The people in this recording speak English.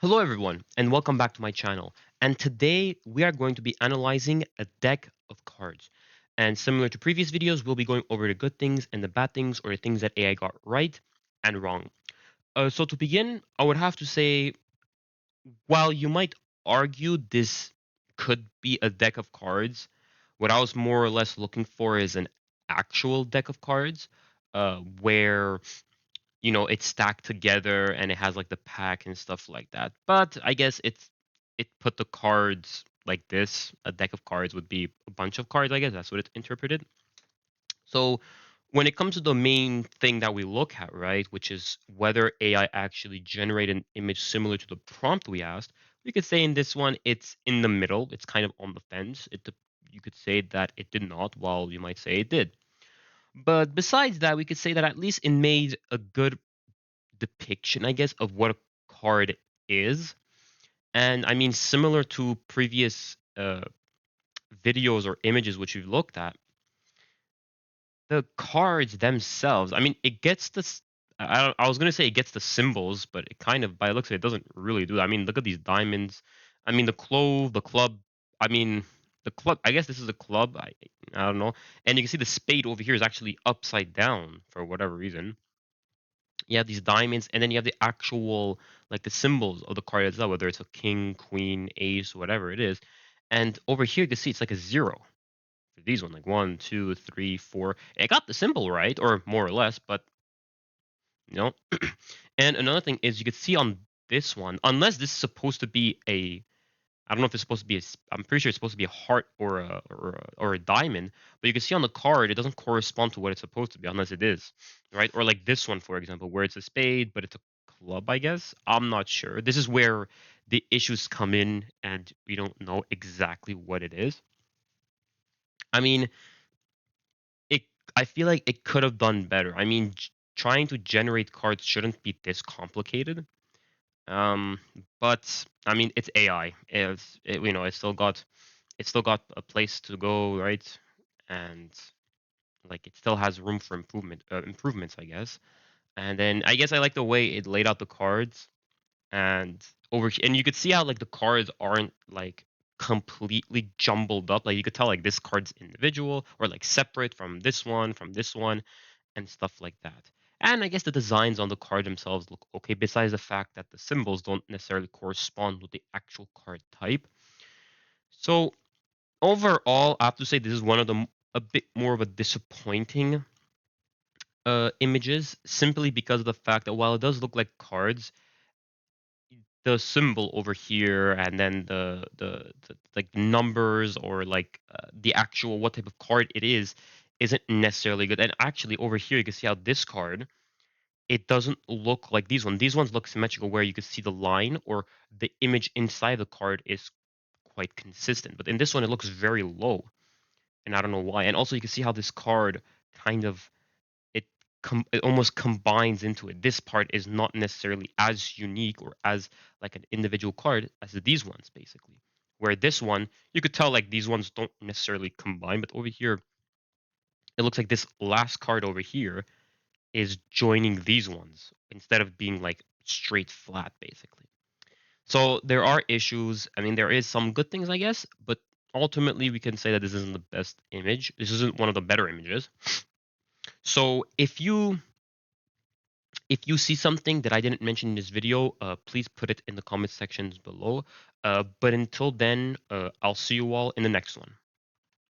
Hello everyone and welcome back to my channel. And today we are going to be analyzing a deck of cards. And similar to previous videos, we'll be going over the good things and the bad things or the things that AI got right and wrong. So to begin, I would have to say, while you might argue this could be a deck of cards, what I was more or less looking for is an actual deck of cards where it's stacked together and it has like the pack and stuff like that. But I guess it put the cards like this. A deck of cards would be a bunch of cards, I guess. That's what it interpreted. So when it comes to the main thing that we look at, right, which is whether AI actually generated an image similar to the prompt we asked, we could say in this one it's in the middle. It's kind of on the fence. You could say that it did not, while you might say it did. But besides that, we could say that at least it made a good depiction, I guess, of what a card is. And I mean, similar to previous videos or images which we've looked at, the cards themselves, I mean, it gets this. I was gonna say it gets the symbols, but it kind of, by the looks of it, doesn't really do that. I mean, look at these diamonds. I mean, the clove, the club. I mean, the club. I guess this is a club. I don't know. And you can see the spade over here is actually upside down for whatever reason. You have these diamonds, and then you have the actual, like, the symbols of the card itself, whether it's a king, queen, ace, whatever it is. And over here you can see it's like a zero for these one, like one, two, three, four. It got the symbol right, or more or less, but you know. And another thing is you could see on this one, unless this is supposed to be a, I don't know if it's supposed to be I'm pretty sure it's supposed to be a heart or a diamond, but you can see on the card it doesn't correspond to what it's supposed to be unless it is, right? Or like this one, for example, where it's a spade but it's a club, I guess. I'm not sure. This is where the issues come in and we don't know exactly what it is. I mean, it I feel like it could have done better. I mean, trying to generate cards shouldn't be this complicated. Um, but I mean, it's AI. It's still got a place to go, right? And like it still has room for improvements, I guess. And then I guess I like the way it laid out the cards and you could see how like the cards aren't like completely jumbled up. Like you could tell like this card's individual or like separate from this one and stuff like that. And I guess the designs on the card themselves look okay, besides the fact that the symbols don't necessarily correspond with the actual card type. So overall, I have to say this is one of a bit more of a disappointing images, simply because of the fact that while it does look like cards, the symbol over here and then the like numbers or like the actual what type of card it is isn't necessarily good. And actually over here you can see how this card, it doesn't look like these ones. These ones look symmetrical where you can see the line or the image inside the card is quite consistent. But in this one it looks very low, and I don't know why. And also you can see how this card kind of it it almost combines into it. This part is not necessarily as unique or as like an individual card as these ones, basically. Where this one, you could tell like these ones don't necessarily combine, but over here, it looks like this last card over here is joining these ones instead of being like straight flat, basically. So there are issues. I mean, there is some good things, I guess, but ultimately we can say that this isn't the best image. This isn't one of the better images. So if you see something that I didn't mention in this video, please put it in the comment sections below. But until then, I'll see you all in the next one.